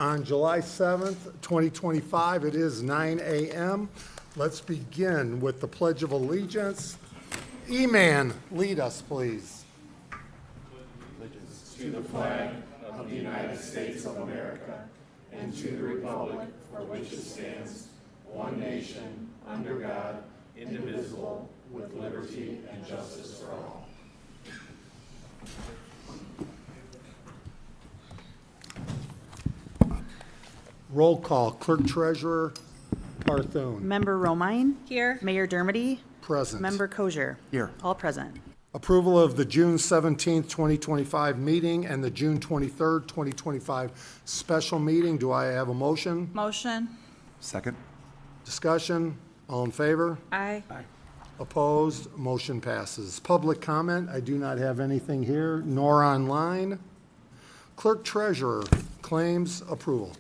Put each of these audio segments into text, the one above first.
On July 7th, 2025, it is 9 a.m. Let's begin with the Pledge of Allegiance. E-Man, lead us, please. To the flag of the United States of America and to the republic for which it stands, one nation, under God, indivisible, with liberty and justice for all. Roll call. Clerk Treasurer Barthune. Member Romine? Here. Mayor Dermody? Present. Member Kosher? Here. All present. Approval of the June 17th, 2025 meeting and the June 23rd, 2025 special meeting. Do I have a motion? Motion. Second. Discussion? All in favor? Aye. Opposed? Motion passes. Public comment? I do not have anything here, nor online. Clerk Treasurer, claims approval.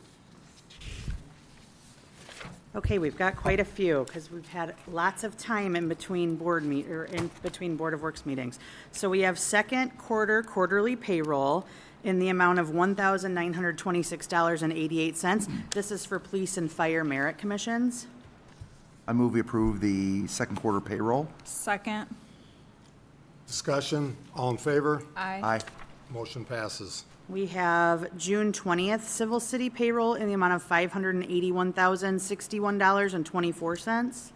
Okay, we've got quite a few because we've had lots of time in between in between Board of Works meetings. So we have second quarter quarterly payroll in the amount of $1,926.88. This is for police and fire merit commissions. I move we approve the second quarter payroll. Second. Discussion? All in favor? Aye. Aye. Motion passes. We have June 20th civil city payroll in the amount of $581,061.24.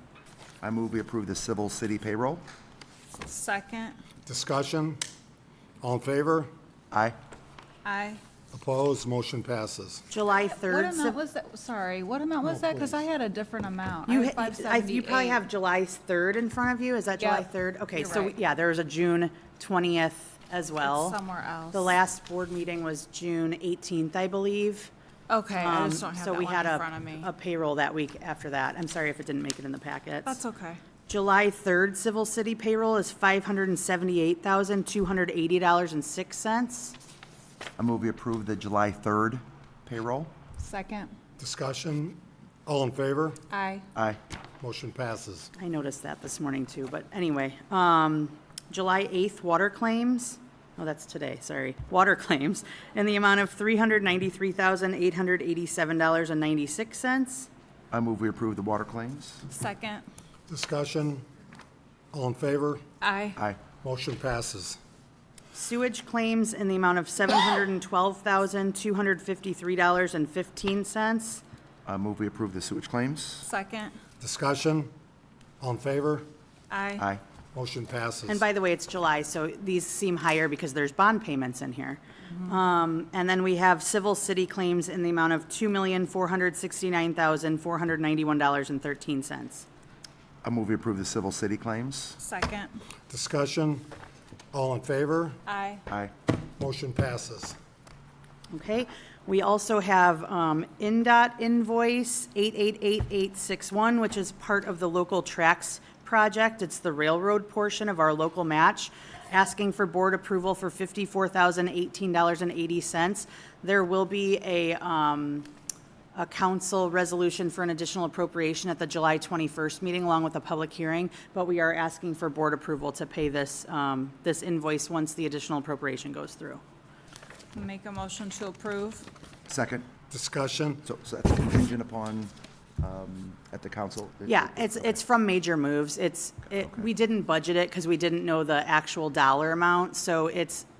I move we approve the civil city payroll. Second. Discussion? All in favor? Aye. Aye. Opposed? Motion passes. July What 3rd. amount was that? Sorry, what amount was that? Because I had a different amount. You, I had you probably 578. have July 3rd in front of you. Is that July Yep, 3rd? Okay, you're so, right. yeah, there was a June 20th as well. It's somewhere else. The last board meeting was June 18th, I believe. Okay, I just don't have So that we one had in front of me. a payroll that week after that. I'm sorry if it didn't make it in the packets. That's okay. July 3rd civil city payroll is $578,280.06. I move we approve the July 3rd payroll. Second. Discussion? All in favor? Aye. Aye. Motion passes. I noticed that this morning too, but anyway. July 8th water claims. Oh, that's today, sorry. Water claims in the amount of $393,887.96. I move we approve the water claims. Second. Discussion? All in favor? Aye. Aye. Motion passes. Sewage claims in the amount of $712,253.15. I move we approve the sewage claims. Second. Discussion? All in favor? Aye. Aye. Motion passes. And by the way, it's July, so these seem higher because there's bond payments in here. And then we have civil city claims in the amount of $2,469,491.13. I move we approve the civil city claims. Second. Discussion? All in favor? Aye. Aye. Motion passes. Okay, we also have NDOT invoice 888861, which is part of the local tracks project. It's the railroad portion of our local match, asking for board approval for $54,018.80. There will be a council resolution for an additional appropriation at the July 21st meeting, along with a public hearing, but we are asking for board approval to pay this, this invoice once the additional appropriation goes through. Make a motion to approve. Second. Discussion? So that's contingent upon, at the council? Yeah, it's from Major Moves. We didn't budget it because we didn't know the actual dollar amount, so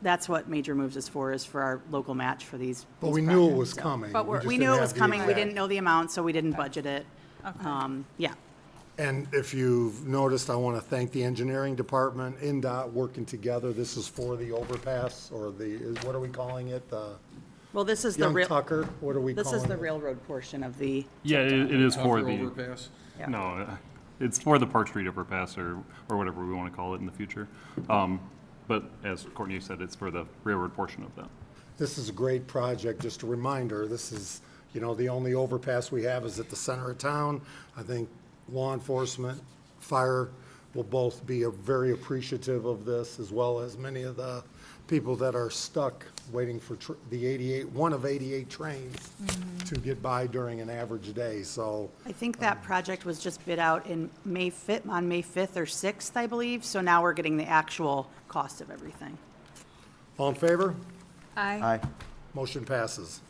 that's what Major Moves is for our local match for these. But we these knew it projects, was so. coming. But just We didn't knew it have was the coming, we exact- didn't know the amount, so we didn't budget it. Yeah, And if you've noticed, I want to thank the engineering department, NDOT, working together. This is for the overpass, or what are we calling it? The well, this is the Young real, Tucker? What are we this calling is the it? railroad portion of the, Yeah, it is for Tucker the, overpass? yeah. no, it's for the Park Street overpass or whatever we want to call it in the future. But as Courtney said, it's for the railroad portion of that. This is a great project. Just a reminder, this is, the only overpass we have is at the center of town. I think law enforcement, fire will both be very appreciative of this, as well as many of the people that are stuck waiting for the one of 88 trains to get by during an average day, so. I think that project was just bid out in on May 5th or 6th, I believe, so now we're getting the actual cost of everything. All in favor? Aye. Aye. Motion passes.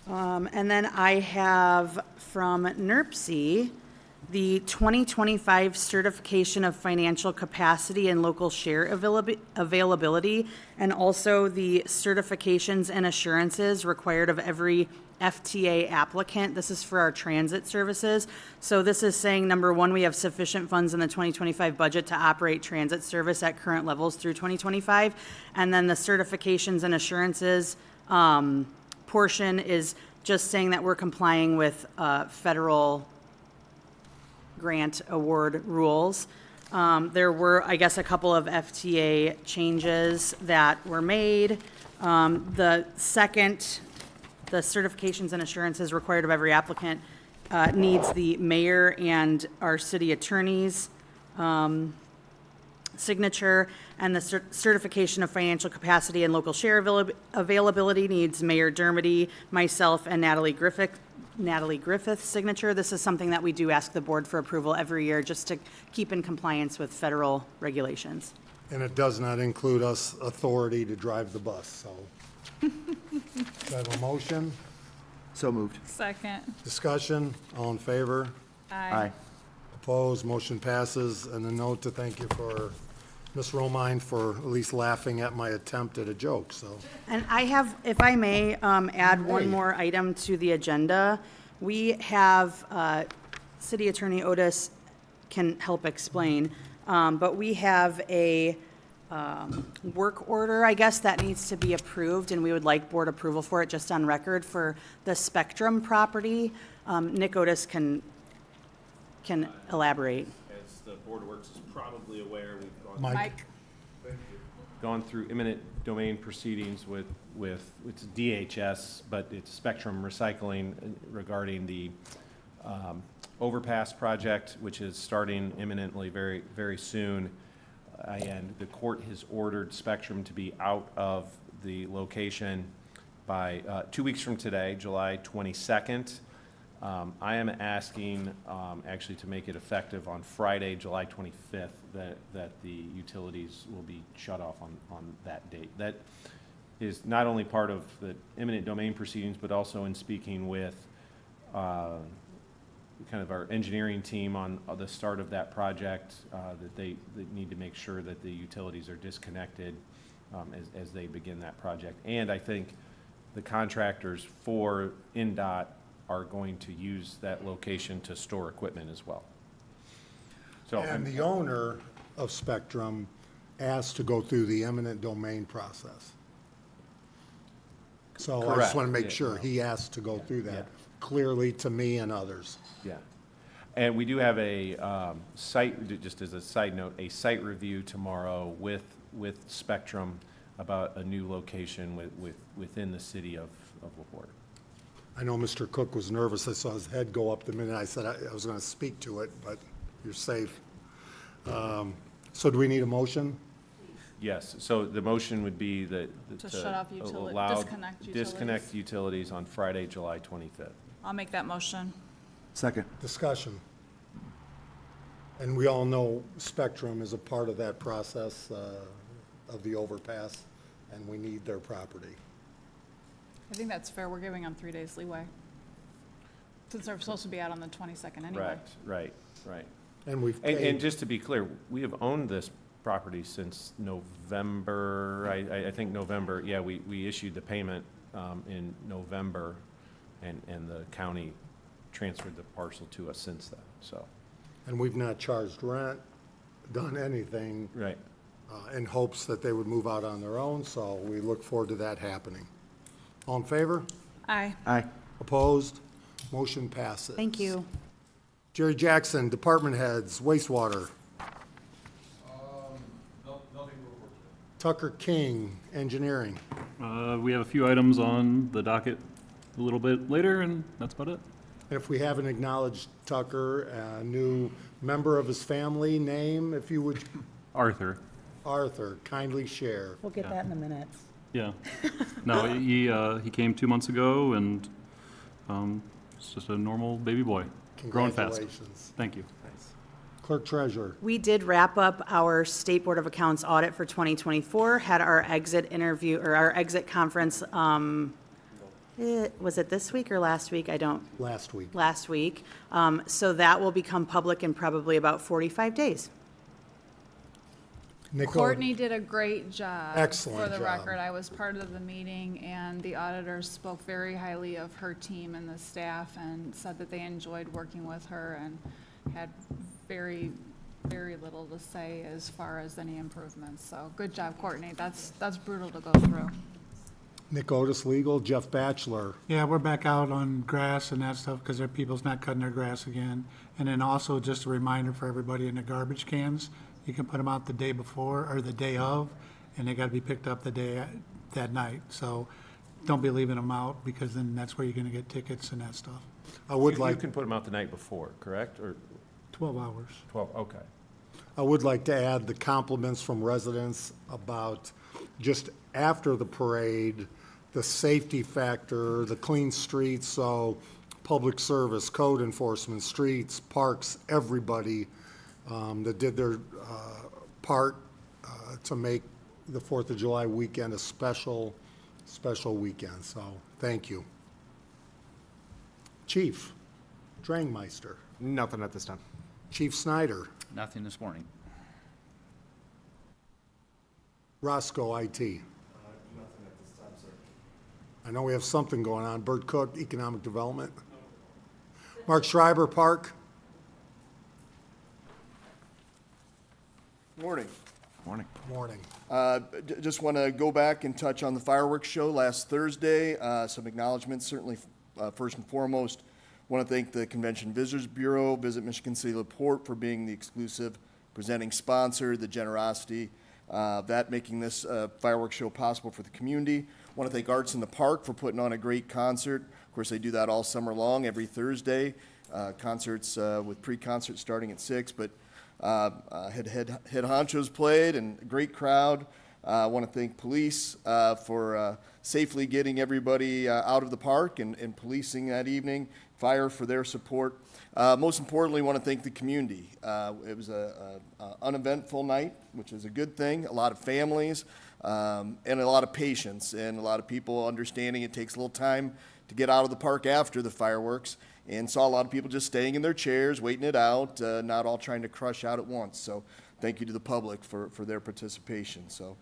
And then I have from NERC the 2025 Certification of Financial Capacity and Local Share Availability, and also the certifications and assurances required of every FTA applicant. This is for our transit services. So this is saying, number one, we have sufficient funds in the 2025 budget to operate transit service at current levels through 2025. And then the certifications and assurances portion is just saying that we're complying with federal grant award rules. There were, I guess, a couple of FTA changes that were made. The second, the certifications and assurances required of every applicant needs the mayor and our city attorney's signature, and the certification of financial capacity and local share availability needs Mayor Dermody, myself, and Natalie Griffith's signature. This is something that we do ask the board for approval every year, just to keep in compliance with federal regulations. And it does not include us authority to drive the bus, so. Do I have a motion? So moved. Second. Discussion, all in favor? Aye. Opposed, motion passes. And a note to thank you for, Ms. Romine, for at least laughing at my attempt at a joke, so. And I have, if I may, add Hey. one more item to the agenda. We have, City Attorney Otis can help explain, but we have a work order, I guess, that needs to be approved, and we would like board approval for it, just on record, for the Spectrum property. Nick Otis can elaborate. As the Board of Works is probably aware, we've Mike? gone through eminent domain proceedings with it's DHS, but it's Spectrum Recycling regarding the overpass project, which is starting imminently very, very soon. And the court has ordered Spectrum to be out of the location by 2 weeks from today, July 22nd. I am asking, actually, to make it effective on Friday, July 25th, that the utilities will be shut off on that date. That is not only part of the eminent domain proceedings, but also in speaking with kind of our engineering team on the start of that project, that they need to make sure that the utilities are disconnected as they begin that project. And I think the contractors for NDOT are going to use that location to store equipment as well. So, And the owner of Spectrum asked to go through the eminent domain process. So I just Correct. want to make Yeah. sure he asked to go through that Yeah. clearly to me and others. yeah. And we do have a site, just as a side note, a site review tomorrow with Spectrum about a new location within the city of LaPorte. I know Mr. Cook was nervous. I saw his head go up the minute I said I was going to speak to it, but you're safe. So do we need a motion? Yes, so the motion would be that. To shut off allow- disconnect utilities. Disconnect utilities on Friday, July 25th. I'll make that motion. Second. Discussion. And we all know Spectrum is a part of that process of the overpass, and we need their property. I think that's fair. We're giving them 3 days leeway. Since they're supposed to be out on the 22nd anyway. Right. And we've And paid, just to be clear, we have owned this property since November, I think November, yeah, we issued the payment in November, and the county transferred the parcel to us since then, so. and we've not charged rent, done anything Right. in hopes that they would move out on their own, so we look forward to that happening. All in favor? Aye. Aye. Opposed? Motion passes. Thank you. Jerry Jackson, Department Heads, Wastewater. Tucker King, Engineering. We have a few items on the docket a little bit later, and that's about it. If we haven't acknowledged Tucker, a new member of his family, name, if you would, Arthur, Arthur, kindly share. We'll get that in the minutes. yeah. No, he came 2 months ago, and it's just a normal baby boy, growing fast. Congratulations. Thank you. Clerk Treasurer. We did wrap up our State Board of Accounts audit for 2024, had our exit interview, or our exit conference Was it this week or last week? I don't, last week. last week. So that will become public in probably about 45 days. Nico, Courtney did a great job. Excellent For the job. record, I was part of the meeting, and the auditors spoke very highly of her team and the staff, and said that they enjoyed working with her, and had very, very little to say as far as any improvements. So, good job, Courtney. That's brutal to go through. Nick Otis Legal, Jeff Batchelor. Yeah, we're back out on grass and that stuff because their people's not cutting their grass again. And then also just a reminder for everybody in the garbage cans, you can put them out the day before or the day of, and they got to be picked up that night. So don't be leaving them out because then that's where you're going to get tickets and that stuff. I would You like, can put them out the night before, correct? Or 12 hours. 12, okay. I would like to add the compliments from residents about just after the parade, the safety factor, the clean streets, so public service, code enforcement, streets, parks, everybody that did their part to make the 4th of July weekend a special weekend. So, thank you. Chief Drangmeister, Nothing at this time. Chief Snyder, Nothing this morning. Roscoe IT. I know we have something going on. Bert Cook, Economic Development. Mark Schreiber, Park. Morning. Morning. Morning. Just want to go back and touch on the fireworks show last Thursday. Some acknowledgements, certainly first and foremost. Want to thank the Convention Visitors Bureau, Visit Michigan City LaPorte for being the exclusive presenting sponsor, the generosity that making this fireworks show possible for the community. Want to thank Arts in the Park for putting on a great concert. Of course, they do that all summer long, every Thursday. Concerts with pre-concert starting at 6, but head honchos played and a great crowd. I want to thank police for safely getting everybody out of the park and policing that evening. Fire for their support. Most importantly, I want to thank the community. It was an uneventful night, which is a good thing. A lot of families and a lot of patience and a lot of people understanding it takes a little time to get out of the park after the fireworks. And saw a lot of people just staying in their chairs, waiting it out, not all trying to crush out at once. So thank you to the public for their participation. So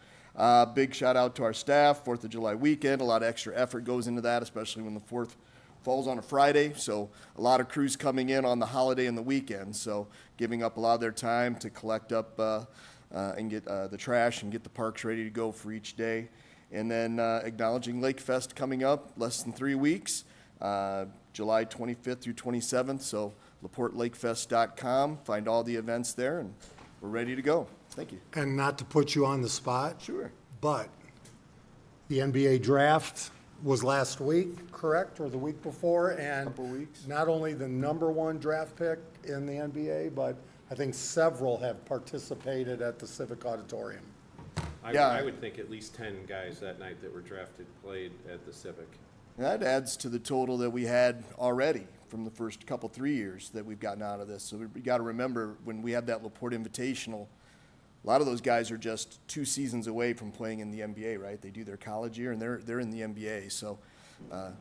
big shout out to our staff, 4th of July weekend. A lot of extra effort goes into that, especially when the 4th falls on a Friday. So a lot of crews coming in on the holiday and the weekend. So giving up a lot of their time to collect up and get the trash and get the parks ready to go for each day. And then acknowledging Lake Fest coming up, less than 3 weeks. July 25th through 27th, so laportelakefest.com. Find all the events there, and we're ready to go. Thank you. And not to put you on the spot, Sure. but the NBA draft was last week, correct, or the week before? And Couple weeks. not only the number one draft pick in the NBA, but I think several have participated at the Civic Auditorium. Yeah. I would think at least 10 guys that night that were drafted played at the Civic. That adds to the total that we had already from the first 3 years that we've gotten out of this. So we got to remember when we had that LaPorte Invitational, a lot of those guys are just 2 seasons away from playing in the NBA, right? They do their college year and they're in the NBA. So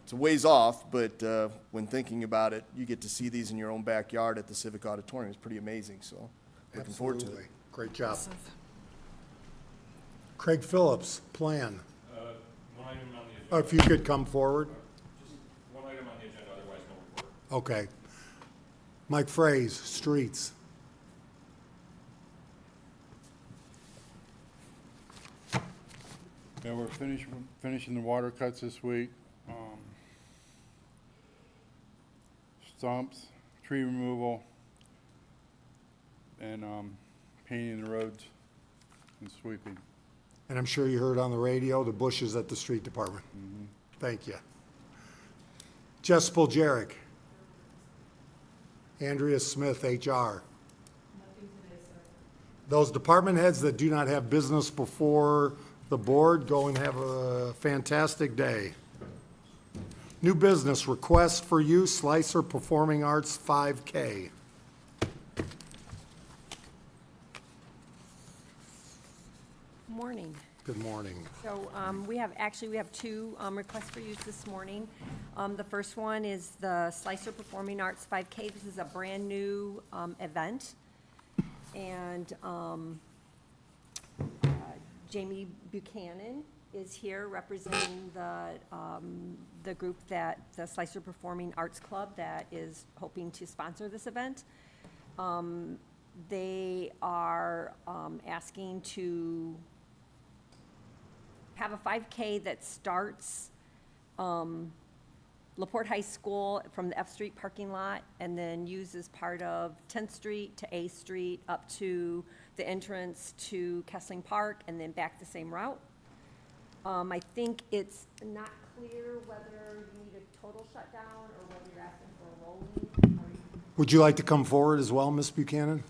it's a ways off, but when thinking about it, you get to see these in your own backyard at the Civic Auditorium. It's pretty amazing. So looking forward to it. Absolutely. Great job. Craig Phillips, plan. One item on the agenda, If you could come forward. just one item on the agenda, otherwise no report. Okay. Mike Fraze, streets. Yeah, we're finishing the water cuts this week. Stumps, tree removal, and painting the roads and sweeping. And I'm sure you heard on the radio, the bushes at the street department. Thank you. Jess Spoljaric. Andrea Smith, HR. Those department heads that do not have business before the board, go and have a fantastic day. New business, request for use, Slicer Performing Arts 5K. Morning. Good morning. So we have two requests for use this morning. The first one is the Slicer Performing Arts 5K. This is a brand-new event. And Jamie Buchanan is here representing the group that, the Slicer Performing Arts Club, that is hoping to sponsor this event. They are asking to have a 5K that starts LaPorte High School from the F Street parking lot and then uses part of 10th Street to A Street up to the entrance to Kessling Park and then back the same route. I think it's not clear whether you need a total shutdown or whether you're asking for a rolling. Would you like to come forward as well, Ms. Buchanan?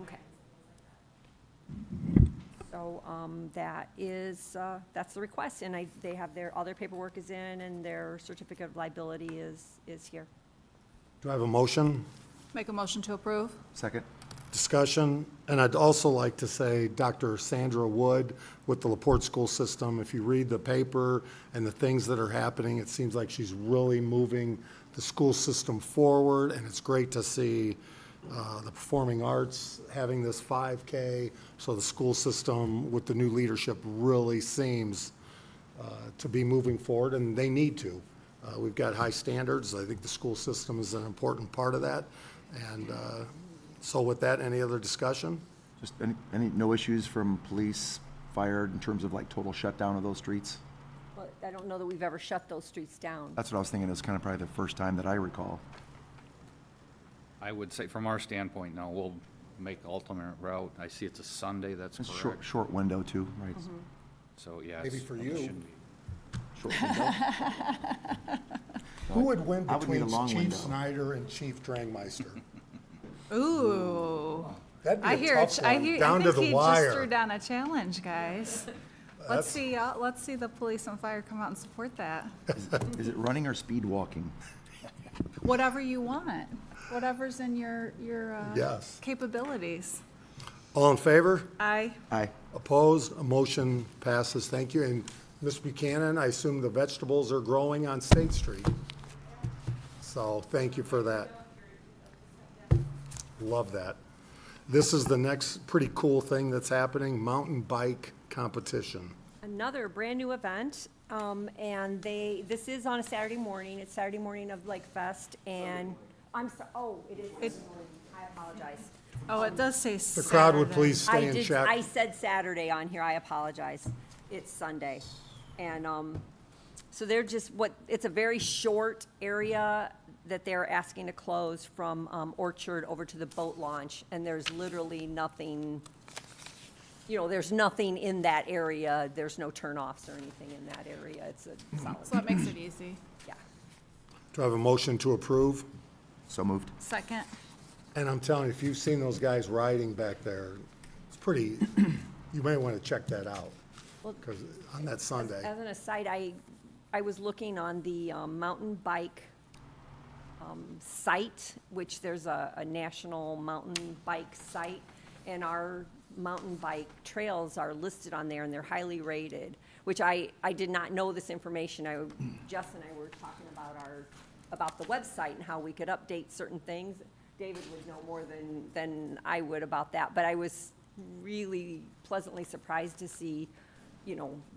Okay. So that is, that's the request, and they have all their paperwork is in, and their certificate of liability is here. Do I have a motion? Make a motion to approve? Second? Discussion, and I'd also like to say Dr. Sandra Wood with the LaPorte School System, if you read the paper and the things that are happening, it seems like she's really moving the school system forward, and it's great to see the performing arts having this 5K, so the school system with the new leadership really seems to be moving forward, and they need to. We've got high standards. I think the school system is an important part of that, and so with that, any other discussion? Just no issues from police, fire in terms of like total shutdown of those streets? Well, I don't know that we've ever shut those streets down. That's what I was thinking. It was kind of probably the first time that I recall. I would say from our standpoint, now we'll make the ultimate route. I see it's a Sunday, that's It's a correct. short window too, right? So, yeah. Maybe it's- for it you. shouldn't be- Short window. Who would win I would need a between long Chief window. Snyder and Chief Drangmeister? Ooh. That'd be I a hear, tough I one, hear, down I to think the he just threw wire. down a challenge, guys. That's- Let's see the police and fire come out and support that. Is it running or speed walking? Whatever you want, whatever's in your Yes. capabilities. All in favor? Aye. Aye. Opposed? A motion passes. Thank you. And Ms. Buchanan, I assume the vegetables are growing on State Street. So thank you for that. Love that. This is the next pretty cool thing that's happening, mountain bike competition. Another brand-new event, and this is on a Saturday morning. It's Saturday morning of Lake Fest, and, it is Saturday morning. I apologize. Oh, it does say The crowd would Saturday. please stay in check. I said Saturday on here, I apologize. It's Sunday. And, so they're it's a very short area that they're asking to close from, Orchard over to the boat launch, and there's literally nothing, there's nothing in that area. There's no turnoffs or anything in that area. It's a solid, So that makes it easy. yeah. Do I have a motion to approve? So moved. Second. And I'm telling you, if you've seen those guys riding back there, it's pretty, you may want to check that out, Well, because on that Sunday. As an aside, I was looking on the mountain bike site, which there's a national mountain bike site, and our mountain bike trails are listed on there, and they're highly rated, which I did not know this information. Jess and I were talking about the website and how we could update certain things. David would know more than I would about that, but I was really pleasantly surprised to see,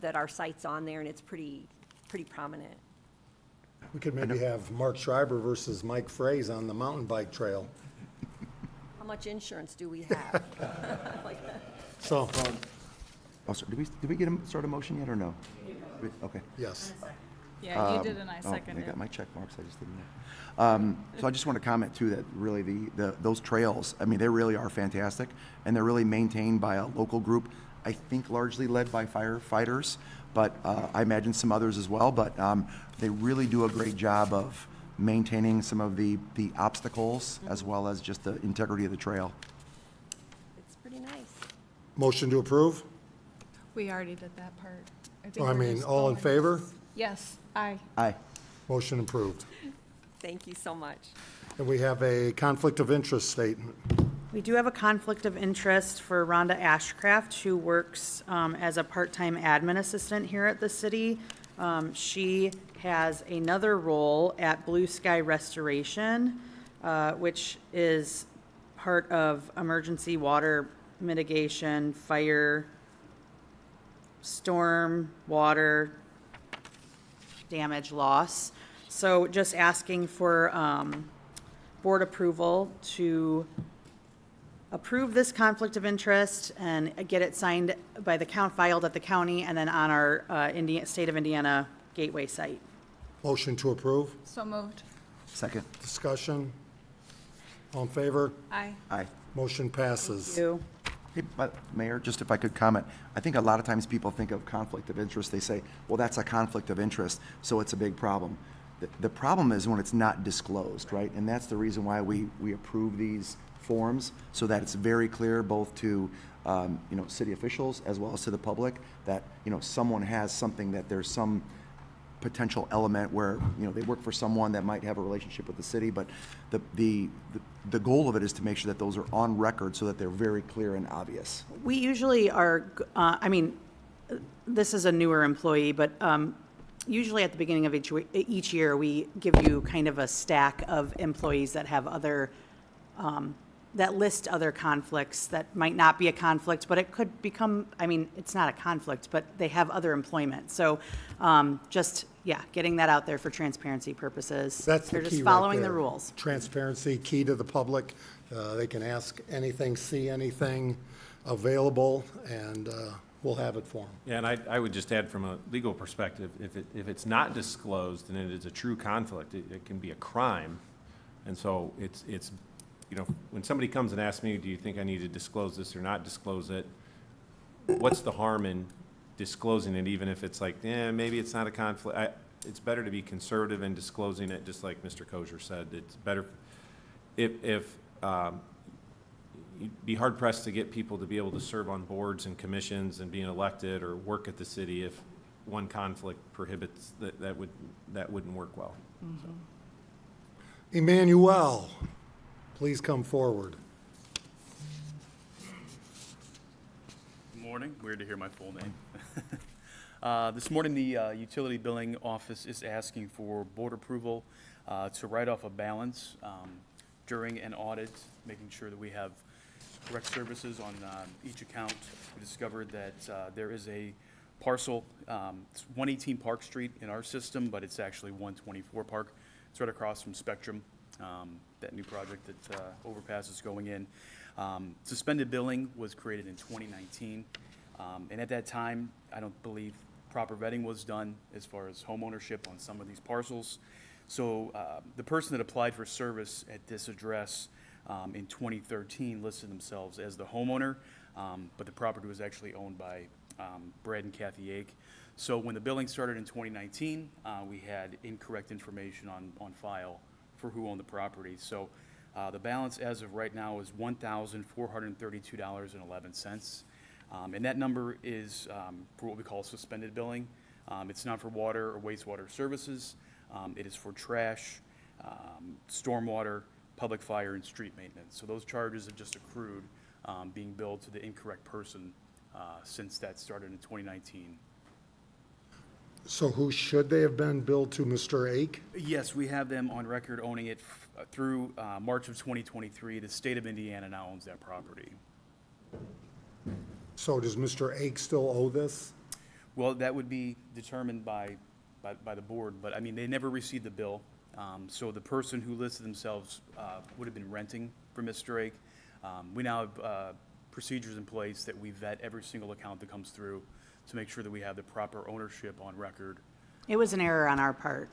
that our site's on there, and it's pretty prominent. We could maybe have Mark Schreiber versus Mike Fraze on the mountain bike trail. How much insurance do we have? So, Oh, sorry, did we get a sort of motion yet or no? Okay. yes. Yeah, you did and I Oh, seconded. I got my check marks, I just didn't know. So I just want to comment too that really those trails, I mean, they really are fantastic, and they're really maintained by a local group, I think largely led by firefighters, but I imagine some others as well, but they really do a great job of maintaining some of the obstacles as well as just the integrity of the trail. It's pretty nice. Motion to approve? We already did that part. think I we're mean, just all in going- favor? Yes, aye. Aye. Motion approved. Thank you so much. And we have a conflict of interest statement. We do have a conflict of interest for Rhonda Ashcraft, who works as a part-time admin assistant here at the city. She has another role at Blue Sky Restoration, which is part of emergency water mitigation, fire, storm, water, damage, loss. So just asking for board approval to approve this conflict of interest and get it signed by the filed at the county and then on our state of Indiana gateway site. Motion to approve. So moved. Second. Discussion. All in favor? Aye. Aye. Motion passes. You. Hey, but Mayor, just if I could comment, I think a lot of times people think of conflict of interest, they say, well, that's a conflict of interest, so it's a big problem. The problem is when it's not disclosed, right? And that's the reason why we approve these forms, so that it's very clear both to, city officials as well as to the public that, someone has something, that there's some potential element where, they work for someone that might have a relationship with the city, but the goal of it is to make sure that those are on record so that they're very clear and obvious. We usually are, this is a newer employee, but usually at the beginning of each year, we give you kind of a stack of employees that have other, that list other conflicts that might not be a conflict, but it could become, it's not a conflict, but they have other employment. So getting that out there for transparency purposes. That's the They're key just right following the there. rules. Transparency, key to the public. They can ask anything, see anything available, and we'll have it for them. Yeah, and I would just add from a legal perspective, if it's not disclosed and it is a true conflict, it can be a crime. And so it's when somebody comes and asks me, do you think I need to disclose this or not disclose it? What's the harm in disclosing it, even if it's like, maybe it's not a conflict? It's better to be conservative in disclosing it, just like Mr. Kosher said. It's better if you'd be hard pressed to get people to be able to serve on boards and commissions and being elected or work at the city if one conflict prohibits that wouldn't work well. So. Emmanuel, please come forward. Good morning. Weird to hear my full name. This morning, the utility billing office is asking for board approval to write off a balance during an audit, making sure that we have correct services on each account. We discovered that there is a parcel, it's 118 Park Street in our system, but it's actually 124 Park. It's right across from Spectrum, that new project that Overpass is going in. Suspended billing was created in 2019, and at that time, I don't believe proper vetting was done as far as home ownership on some of these parcels. So the person that applied for service at this address in 2013 listed themselves as the homeowner, but the property was actually owned by Brad and Kathy Ake. So when the billing started in 2019, we had incorrect information on file for who owned the property. So the balance as of right now is $1,432.11. And that number is for what we call suspended billing. It's not for water or wastewater services. It is for trash, stormwater, public fire, and street maintenance. So those charges have just accrued, being billed to the incorrect person since that started in 2019. So who should they have been billed to, Mr. Ake? Yes, we have them on record owning it through March of 2023. The state of Indiana now owns that property. So does Mr. Ake still owe this? Well, that would be determined by the board, but I mean, they never received the bill. So the person who listed themselves would have been renting from Mr. Ake. We now have procedures in place that we vet every single account that comes through to make sure that we have the proper ownership on record. It was an error on our part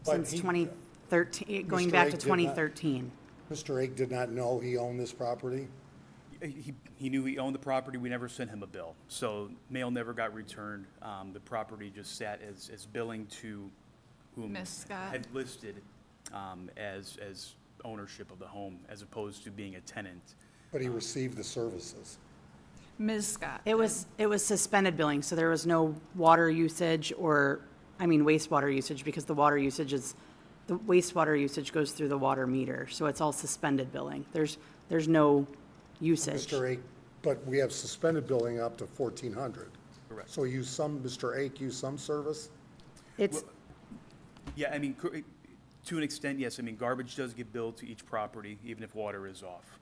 since 2013, going Mr. back to Ake did not- 2013. Mr. Ake did not know he owned this property? He knew he owned the property. We never sent him a bill. So mail never got returned. The property just sat as billing to whom Ms. Scott. had listed as ownership of the home as opposed to being a tenant. But he received the services. Ms. Scott. It was suspended billing, so there was no water usage or, wastewater usage, because the water usage is the wastewater usage goes through the water meter, so it's all suspended billing. There's no usage. Mr. Ake, but we have suspended billing up to 1,400. Correct. So Mr. Ake use some service? It's, Yeah, I mean, to an extent, yes. I mean, garbage does get billed to each property, even if water is off.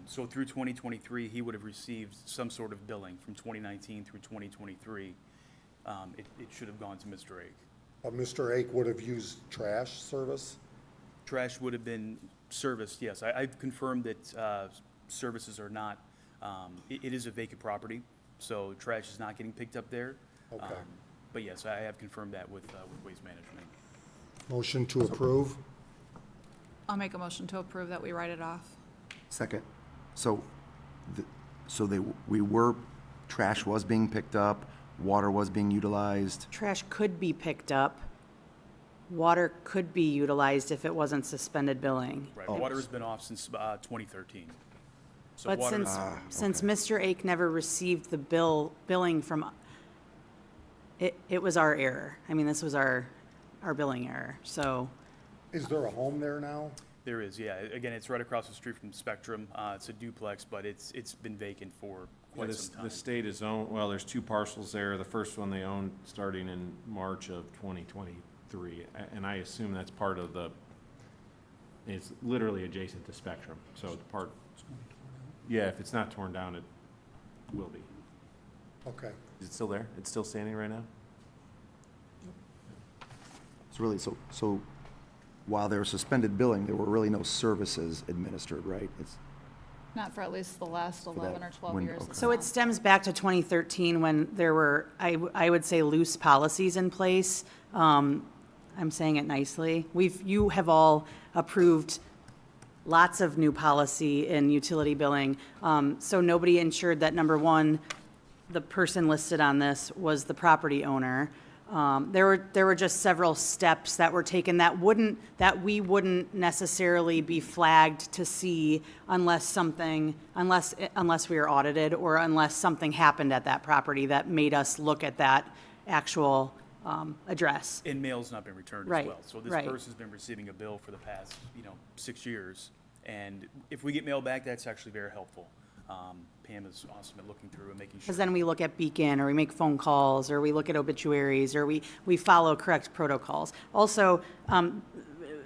So through 2023, he would have received some sort of billing from 2019 through 2023. It should have gone to Mr. Ake. But Mr. Ake would have used trash service? Trash would have been serviced, yes. I've confirmed that services are not, it is a vacant property, so trash is not getting picked up there. Okay. But yes, I have confirmed that with Waste Management. Motion to approve? I'll make a motion to approve that we write it off. Second. So, trash was being picked up, water was being utilized. trash could be picked up. Water could be utilized if it wasn't suspended billing. Right, water has been off since 2013. So But water since Mr. Ake never received the billing from, it was our error. I mean, this was our billing error, so. Is there a home there now? There is, yeah. Again, it's right across the street from Spectrum. It's a duplex, but it's been vacant for quite some time. The state is owned, well, there's two parcels there. The first one they owned starting in March of 2023. And I assume that's part of it's literally adjacent to Spectrum. So it's part, yeah, if it's not torn down, it will be. Okay. Is it still there? It's still standing right now? It's really, so while there was suspended billing, there were really no services administered, right? It's, Not for at least the last 11 or 12 window, years. okay. So it stems back to 2013 when there were, I would say, loose policies in place. I'm saying it nicely. You have all approved lots of new policy in utility billing. So nobody ensured that, number one, the person listed on this was the property owner. There were just several steps that were taken that we wouldn't necessarily be flagged to see unless we were audited or unless something happened at that property that made us look at that actual address. And mail's not been returned as Right, well. So this right. person's been receiving a bill for the past, 6 years. And if we get mail back, that's actually very helpful. Pam is awesome at looking through and making sure. Because then we look at Beacon, or we make phone calls, or we look at obituaries, or we follow correct protocols. Also,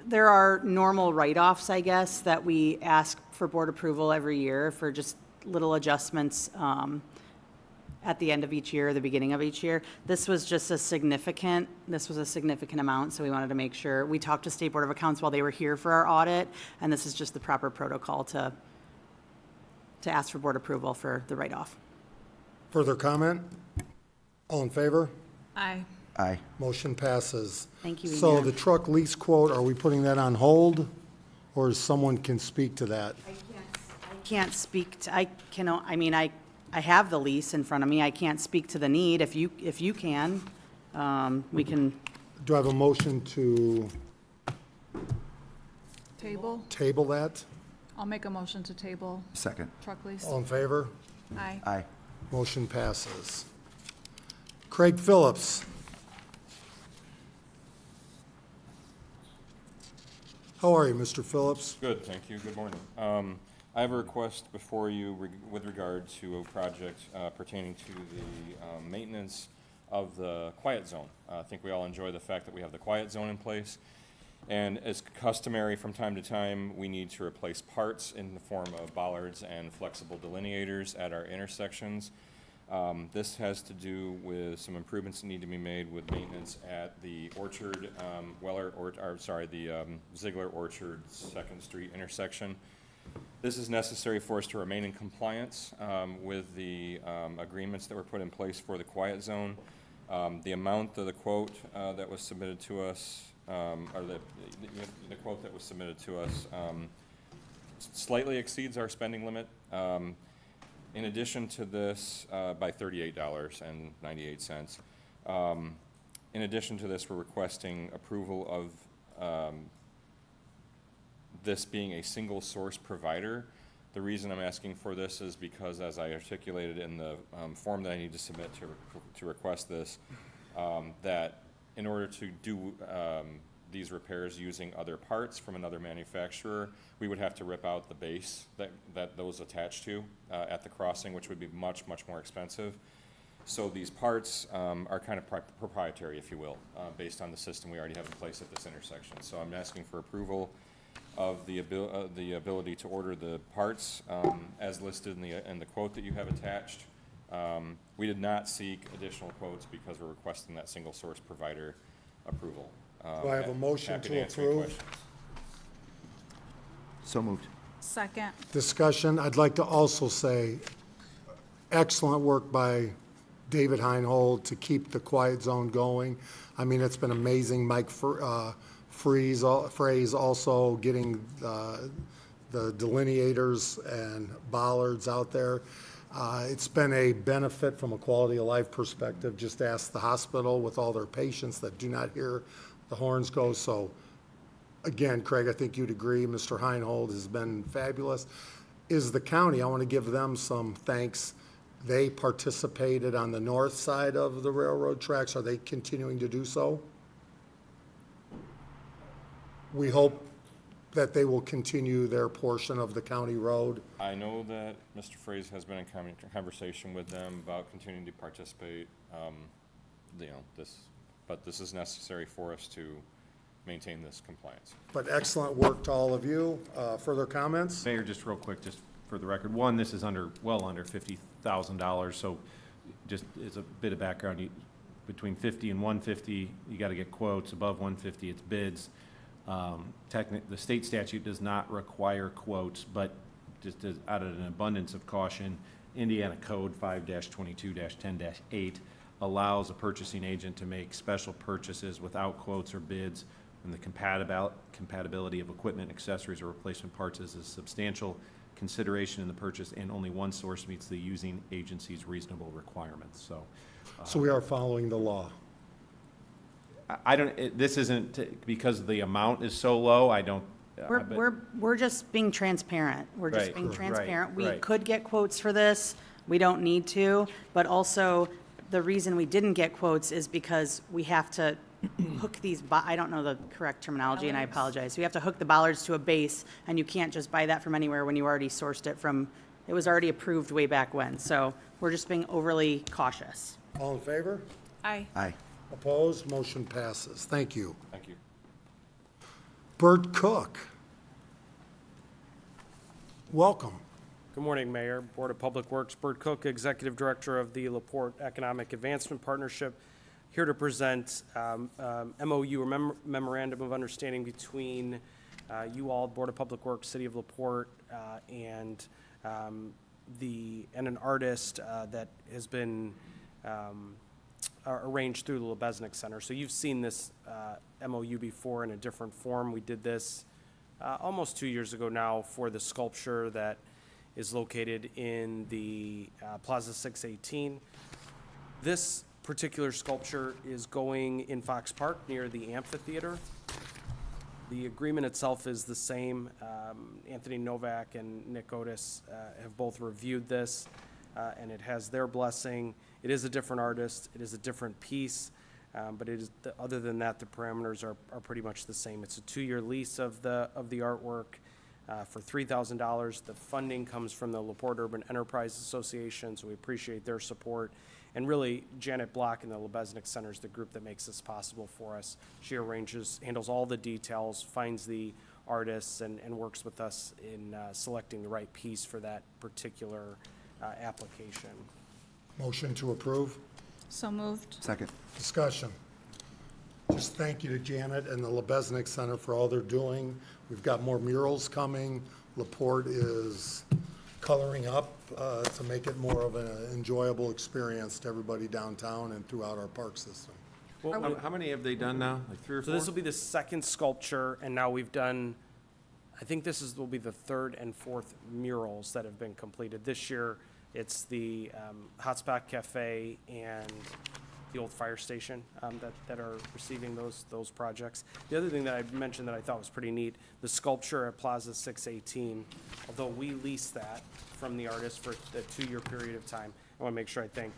there are normal write-offs, I guess, that we ask for board approval every year for just little adjustments at the end of each year, or the beginning of each year. This was a significant amount, so we wanted to make sure. We talked to State Board of Accounts while they were here for our audit, and this is just the proper protocol to ask for board approval for the write-off. Further comment? All in favor? Aye. Aye. Motion passes. Thank you, So Ian. the truck lease quote, are we putting that on hold? Or someone can speak to that? Can't speak to, I have the lease in front of me. I can't speak to the need. If you can, we can, Do I have a motion to Table. table that? I'll make a motion to table Second. truck lease. All in favor? Aye. Aye. Motion passes. Craig Phillips. How are you, Mr. Phillips? Good, thank you. Good morning. I have a request before you with regard to a project pertaining to the maintenance of the quiet zone. I think we all enjoy the fact that we have the quiet zone in place. And as customary, from time to time, we need to replace parts in the form of bollards and flexible delineators at our intersections. This has to do with some improvements that need to be made with maintenance at the Orchard, Ziegler Orchard 2nd Street intersection. This is necessary for us to remain in compliance with the agreements that were put in place for the quiet zone. The amount of the quote that was submitted to us, or the quote that was submitted to us, slightly exceeds our spending limit. In addition to this, by $38.98. In addition to this, we're requesting approval of this being a single source provider. The reason I'm asking for this is because, as I articulated in the form that I need to submit to request this, that in order to do these repairs using other parts from another manufacturer, we would have to rip out the base that those attach to at the crossing, which would be much, much more expensive. So these parts are kind of proprietary, if you will, based on the system we already have in place at this intersection. So I'm asking for approval of the ability to order the parts as listed in the quote that you have attached. We did not seek additional quotes because we're requesting that single source provider approval. Do I have a motion Happy to answer any approve? questions. So moved. Second. Discussion, I'd like to also say, excellent work by David Heinhold to keep the quiet zone going. I mean, it's been amazing. Mike Freeze also getting the delineators and bollards out there. It's been a benefit from a quality of life perspective. Just ask the hospital with all their patients that do not hear the horns go. So again, Craig, I think you'd agree, Mr. Heinhold has been fabulous. Is the county, I want to give them some thanks. They participated on the north side of the railroad tracks. Are they continuing to do so? We hope that they will continue their portion of the county road. I know that Mr. Fraze has been in conversation with them about continuing to participate, but this is necessary for us to maintain this compliance. But excellent work to all of you. Further comments? Mayor, just real quick, just for the record, one, this is well under $50,000, so just as a bit of background, between 50 and 150, you got to get quotes. Above 150, it's bids. The state statute does not require quotes, but just out of an abundance of caution, Indiana Code 5-22-10-8 allows a purchasing agent to make special purchases without quotes or bids when the compatibility of equipment, accessories, or replacement parts is a substantial consideration in the purchase, and only one source meets the using agency's reasonable requirements. So we are following the law. This isn't, because the amount is so low, I don't. We're just being transparent. We're just Right, being right, transparent. We right. could get quotes for this. We don't need to. But also, the reason we didn't get quotes is because we have to hook these, I don't know the correct terminology, and I apologize. We have to hook the bollards to a base, and you can't just buy that from anywhere when you already sourced it from, it was already approved way back when. So we're just being overly cautious. All in favor? Aye. Aye. Opposed? Motion passes. Thank you. Thank you. Bert Cook. Welcome. Good morning, Mayor, Board of Public Works. Bert Cook, Executive Director of the LaPorte Economic Advancement Partnership, here to present MOU, or Memorandum of Understanding, between you all, Board of Public Works, City of LaPorte, and an artist that has been arranged through the Lebesnick Center. So you've seen this MOU before in a different form. We did this almost 2 years ago now for the sculpture that is located in the Plaza 618. This particular sculpture is going in Fox Park near the amphitheater. The agreement itself is the same. Anthony Novak and Nick Otis have both reviewed this, and it has their blessing. It is a different artist. It is a different piece, but it is, other than that, the parameters are pretty much the same. It's a 2-year lease of the artwork for $3,000. The funding comes from the LaPorte Urban Enterprise Association, so we appreciate their support. And really, Janet Block and the Lebesnick Center is the group that makes this possible for us. She handles all the details, finds the artists, and works with us in selecting the right piece for that particular application. Motion to approve. So moved. Second. Discussion. Just thank you to Janet and the Lebesnick Center for all they're doing. We've got more murals coming. LaPorte is coloring up to make it more of an enjoyable experience to everybody downtown and throughout our park system. How many have they done now? Like 3 or 4? So this will be the second sculpture, and now we've done, I think will be the third and fourth murals that have been completed. This year, it's the Hotspot Cafe and the old fire station that are receiving those projects. The other thing that I mentioned that I thought was pretty neat, the sculpture at Plaza 618, although we leased that from the artist for the 2-year period of time, I want to make sure I thank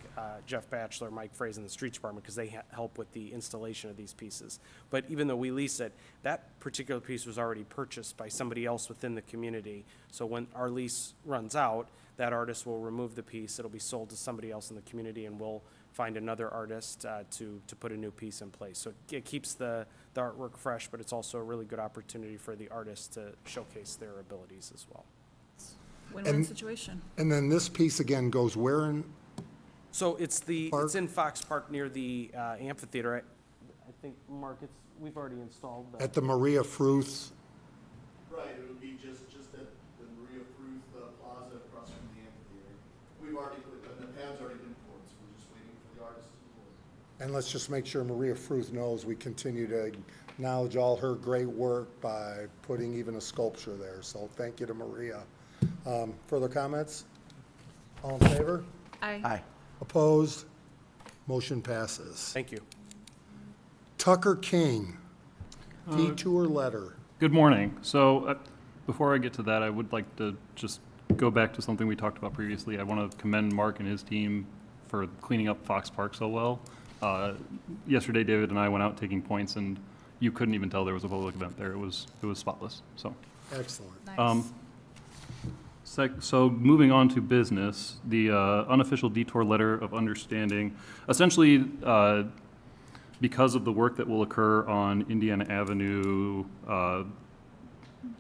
Jeff Batchelor, Mike Fraze, and the Streets Department, because they help with the installation of these pieces. But even though we lease it, that particular piece was already purchased by somebody else within the community. So when our lease runs out, that artist will remove the piece, it'll be sold to somebody else in the community, and we'll find another artist to put a new piece in place. So it keeps the artwork fresh, but it's also a really good opportunity for the artist to showcase their abilities as well. Win-win And- situation. And then this piece again goes where in? So it's Park? in Fox Park near the amphitheater. I think, Mark, we've already installed the. At the Maria Fruth. Right, it would be just at the Maria Fruth Plaza across from the amphitheater. We've already put, the pad's already been poured, so we're just waiting for the artist to pour. And let's just make sure Maria Fruth knows we continue to acknowledge all her great work by putting even a sculpture there. So thank you to Maria. Further comments? All in favor? Aye. Opposed? Motion passes. Thank you. Tucker King, detour letter. Good morning. So before I get to that, I would like to just go back to something we talked about previously. I want to commend Mark and his team for cleaning up Fox Park so well. Yesterday, David and I went out taking points, and you couldn't even tell there was a public event there. It was spotless. So. Excellent. Nice. So moving on to business, the unofficial detour letter of understanding, essentially, because of the work that will occur on Indiana Avenue,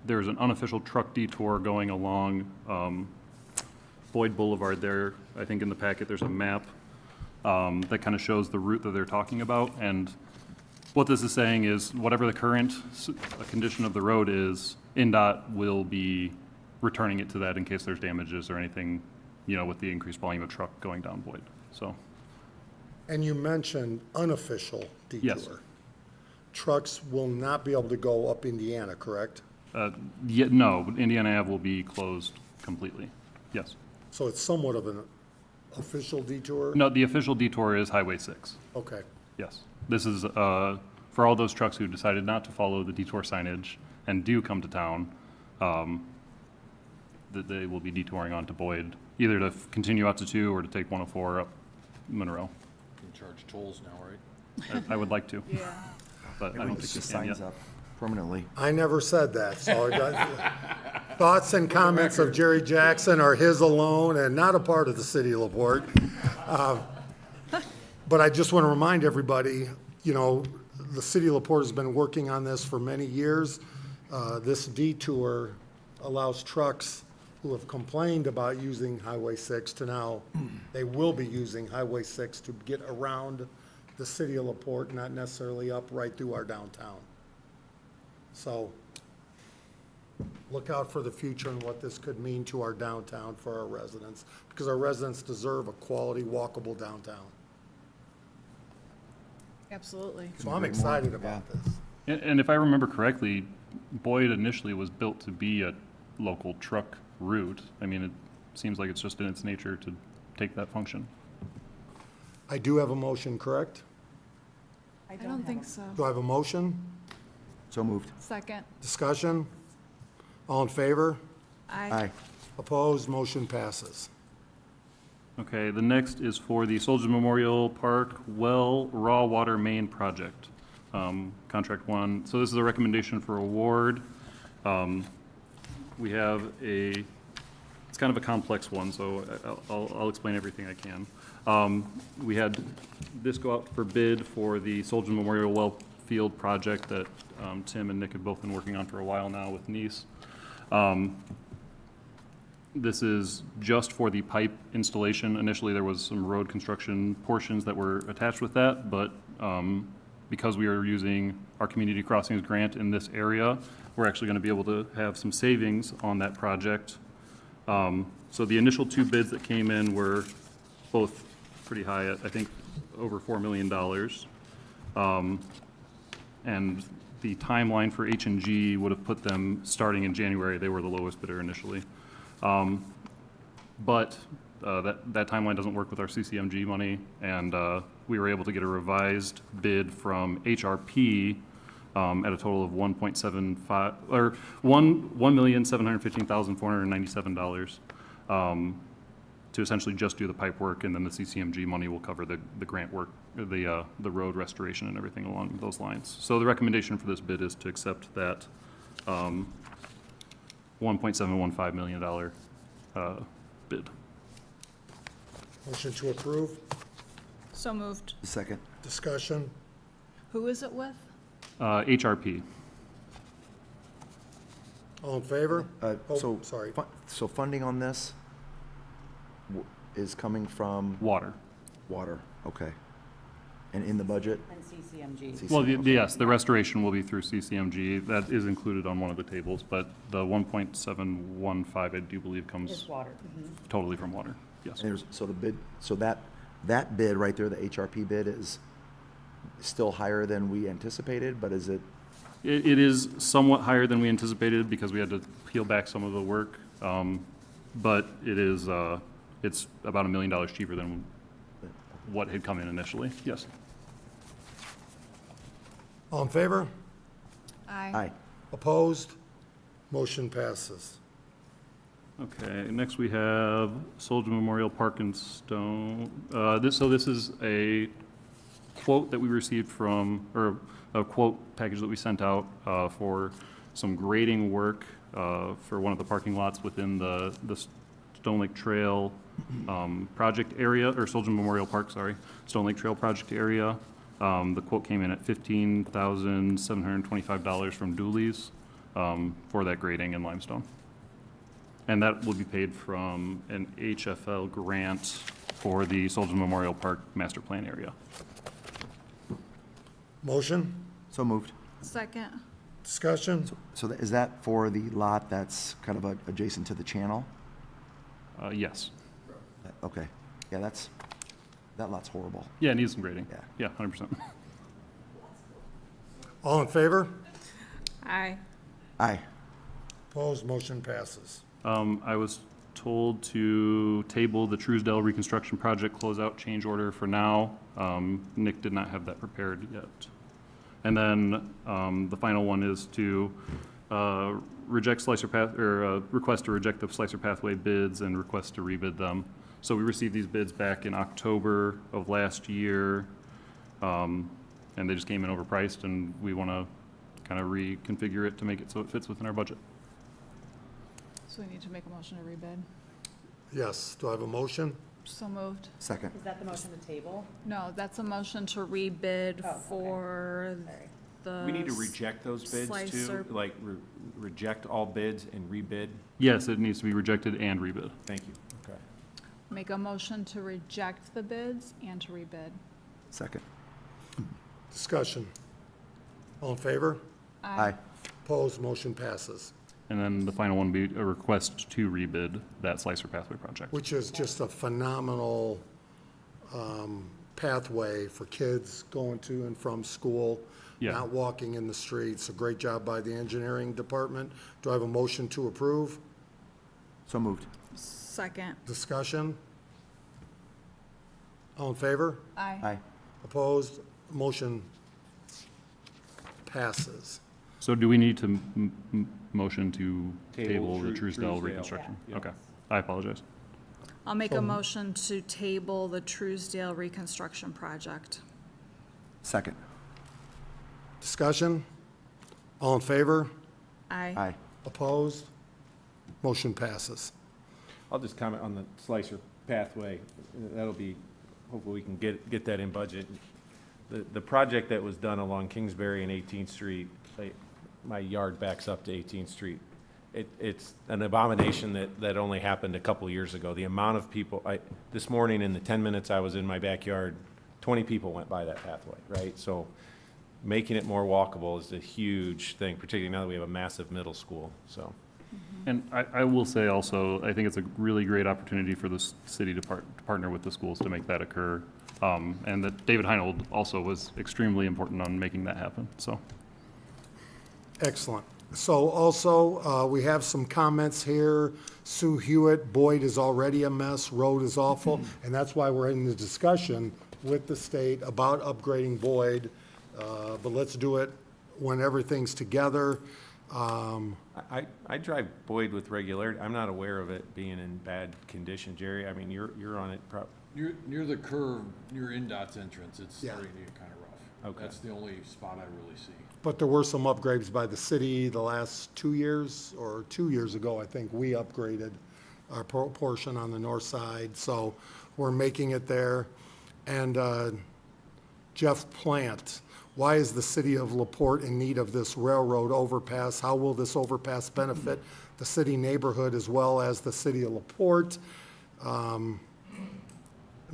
there's an unofficial truck detour going along Boyd Boulevard there. I think in the packet there's a map that kind of shows the route that they're talking about. And what this is saying is whatever the current condition of the road is, NDOT will be returning it to that in case there's damages or anything, with the increased volume of truck going down Boyd. So, And you mentioned unofficial detour. Yes. Trucks will not be able to go up Indiana, correct? no, Indiana Ave will be closed completely. Yes. So it's somewhat of an official detour? No, the official detour is Highway 6. Okay. Yes. This is for all those trucks who decided not to follow the detour signage and do come to town, that they will be detouring onto Boyd, either to continue out to 2 or to take 104 up Monroe. You can charge tolls now, right? I would like to, Yeah. but I don't think you can Signs yet. up permanently. I never said that, so thoughts and comments of Jerry Jackson are his alone and not a part of the city of LaPorte. But I just want to remind everybody, the city of LaPorte has been working on this for many years. This detour allows trucks who have complained about using Highway 6 to now, they will be using Highway 6 to get around the city of LaPorte, not necessarily up right through our downtown. So look out for the future and what this could mean to our downtown for our residents, because our residents deserve a quality, walkable downtown. Absolutely. So I'm excited about this. And if I remember correctly, Boyd initially was built to be a local truck route. I mean, it seems like it's just in its nature to take that function. I do have a motion, correct? I don't think so. Do I have a motion? So moved. Second. Discussion? All in favor? Aye. Opposed? Motion passes. Okay, the next is for the Soldiers Memorial Park Well Raw Water Main Project, Contract 1. So this is a recommendation for award. We have it's kind of a complex one, so I'll explain everything I can. We had this go out for bid for the Soldiers Memorial Well Field project that Tim and Nick have both been working on for a while now with Nice. This is just for the pipe installation. Initially, there was some road construction portions that were attached with that, but because we are using our community crossings grant in this area, we're actually going to be able to have some savings on that project. So the initial 2 bids that came in were both pretty high at, I think, over $4 million. And the timeline for H&G would have put them starting in January. They were the lowest bidder initially. But that timeline doesn't work with our CCMG money, and we were able to get a revised bid from HRP at a total of $1.75 or $1,715,497. to essentially just do the pipe work, and then the CCMG money will cover the grant work, the road restoration and everything along those lines. So the recommendation for this bid is to accept that $1.715 million bid. Motion to approve, So moved. Second. discussion. Who is it with? HRP. All in favor? Oh, So, sorry. so funding on this is coming from Water. water, okay. And in the budget? And CCMG. Well, yes, the restoration will be through CCMG. That is included on one of the tables, but the 1.715, I do believe, It's comes water. totally from water. Yes. And there's, so the bid, so that bid right there, the HRP bid is still higher than we anticipated, but is it, It is somewhat higher than we anticipated because we had to peel back some of the work. But it is, it's about $1 million cheaper than what had come in initially. Yes. All in favor? aye, Opposed? Motion passes. Okay, next we have Soldier Memorial Park and Stone. So this is a quote that we received from, or a quote package that we sent out for some grading work for one of the parking lots within the Stone Lake Trail project area, or Soldier Memorial Park, sorry, Stone Lake Trail project area. The quote came in at $15,725 from Dooley's for that grading in limestone. And that will be paid from an HFL grant for the Soldier Memorial Park master plan area. Motion, so moved. Second. discussion. So is that for the lot that's kind of adjacent to the channel? Yes. Okay, yeah, that lot's horrible. Yeah, it needs some grading. Yeah. Yeah, 100%. All in favor? Aye. Aye, Opposed? Motion passes. I was told to table the Truesdale reconstruction project closeout change order for now. Nick did not have that prepared yet. And then the final one is to reject slicer path, or request to reject the slicer pathway bids and request to rebid them. So we received these bids back in October of last year, and they just came in overpriced, and we want to kind of reconfigure it to make it so it fits within our budget. So we need to make a motion to rebid. Yes, do I have a motion? So moved. second. Is that the motion to table? No, that's a motion to rebid Oh, okay. for Sorry. the. We need to reject those bids Slicer. too, like reject all bids and rebid? Yes, it needs to be rejected and rebid. Thank you. Okay. Make a motion to reject the bids and to rebid. Second. Discussion. All in favor? Aye, Opposed? Motion passes, And then the final one would be a request to rebid that slicer pathway project. which is just a phenomenal pathway for kids going to and from school, Yeah. not walking in the streets. A great job by the engineering department. Do I have a motion to approve? so moved. Second. Discussion? All in favor? Aye. Aye, Opposed? Motion passes. So do we need to motion to Table table the Truesdale. Truesdale reconstruction? Yeah. Okay, I apologize. I'll make a So- motion to table the Truesdale reconstruction project. second. Discussion? All in favor? Aye. Aye, Opposed? Motion passes. I'll just comment on the slicer pathway. That'll be, hopefully we can get that in budget. The project that was done along Kingsbury and 18th Street, my yard backs up to 18th Street. It's an abomination that only happened a couple years ago. The amount of people, this morning in the 10 minutes I was in my backyard, 20 people went by that pathway, right? So making it more walkable is a huge thing, particularly now that we have a massive middle school, so. And I will say also, I think it's a really great opportunity for the city to partner with the schools to make that occur. And that David Heinold also was extremely important on making that happen, so. Excellent. So also, we have some comments here. Sue Hewitt, Boyd is already a mess, road is awful, and that's why we're in the discussion with the state about upgrading Boyd. But let's do it when everything's together. I drive Boyd with regularity. I'm not aware of it being in bad condition, Jerry. I mean, you're on it Near the curve, near NDOT's entrance, it's Yeah. starting to get kind of rough. Okay. That's the only spot I really see. But there were some upgrades by the city the last 2 years, or 2 years ago, I think, we upgraded our portion on the north side, so we're making it there. And Jeff Plant, why is the city of LaPorte in need of this railroad overpass? How will this overpass benefit the city neighborhood as well as the city of LaPorte?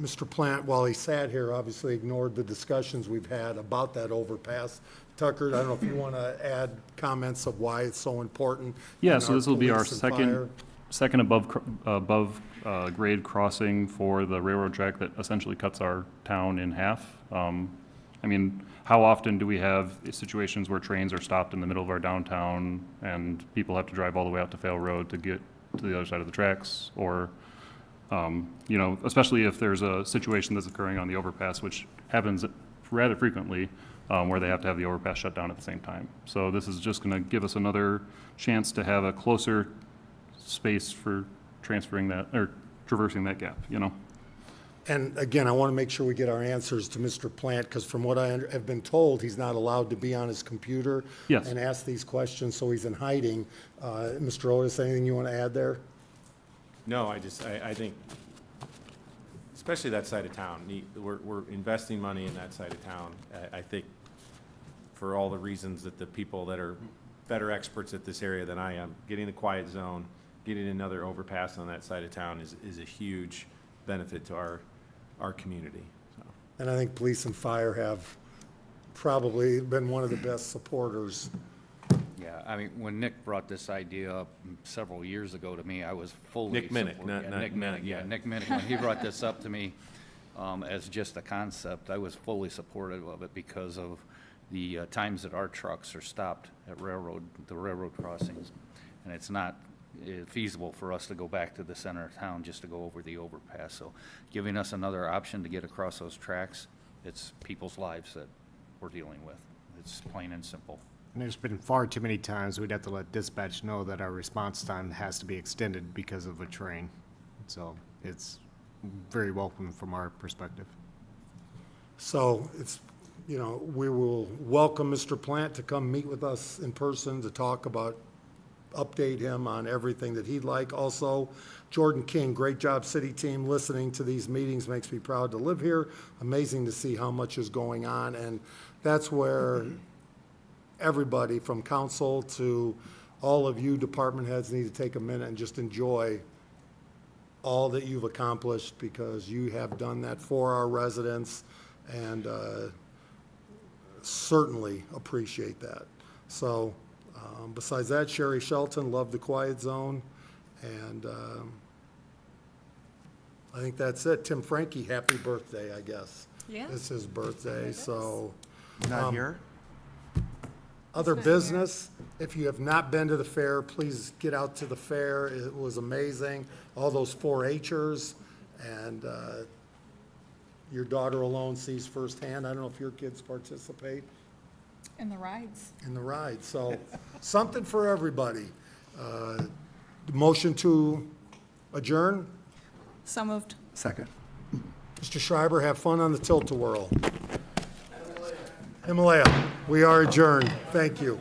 Mr. Plant, while he sat here, obviously ignored the discussions we've had about that overpass. Tucker, I don't know if you want to add comments of why it's so important. Yeah, in so this will be our police and fire. second above grade crossing for the railroad track that essentially cuts our town in half. I mean, how often do we have situations where trains are stopped in the middle of our downtown and people have to drive all the way out to Fail Road to get to the other side of the tracks? Or, you know, especially if there's a situation that's occurring on the overpass, which happens rather frequently, where they have to have the overpass shut down at the same time. So this is just going to give us another chance to have a closer space for transferring that, or traversing that gap, you know? And again, I want to make sure we get our answers to Mr. Plant, because from what I have been told, he's not allowed to be on his computer Yes. and ask these questions, so he's in hiding. Mr. Otis, anything you want to add there? No, I think, especially that side of town, we're investing money in that side of town. I think for all the reasons that the people that are better experts at this area than I am, getting the quiet zone, getting another overpass on that side of town is a huge benefit to our community. So. And I think police and fire have probably been one of the best supporters. Yeah, I mean, when Nick brought this idea up several years ago to me, I was fully. Nick Minnick, support- not Nick Minnick, Minnick, yeah, yeah. Nick Minnick, when he brought this up to me as just a concept, I was fully supportive of it because of the times that our trucks are stopped at the railroad crossings. And it's not feasible for us to go back to the center of town just to go over the overpass. So giving us another option to get across those tracks, it's people's lives that we're dealing with. It's plain and simple. And there's been far too many times we'd have to let dispatch know that our response time has to be extended because of a train. So it's very welcome from our perspective. So it's, you know, we will welcome Mr. Plant to come meet with us in person to talk about, update him on everything that he'd like. Also, Jordan King, great job, city team. Listening to these meetings makes me proud to live here. Amazing to see how much is going on, and that's where everybody from council to all of you department heads need to take a minute and just enjoy all that you've accomplished, because you have done that for our residents, and certainly appreciate that. So besides that, Sherry Shelton, love the quiet zone, and I think that's it. Tim Frankie, happy birthday, I guess. Yeah. It's his birthday, so. Not here? Other business, if you have not been to the fair, please get out to the fair. It was amazing. All those 4-H'ers, and your daughter alone sees firsthand. I don't know if your kids participate In the rides. in the ride. So something for everybody. Motion to adjourn. So moved. Second. Mr. Schreiber, have fun on the tilt-a-whirl. Himalaya, we are adjourned. Thank you.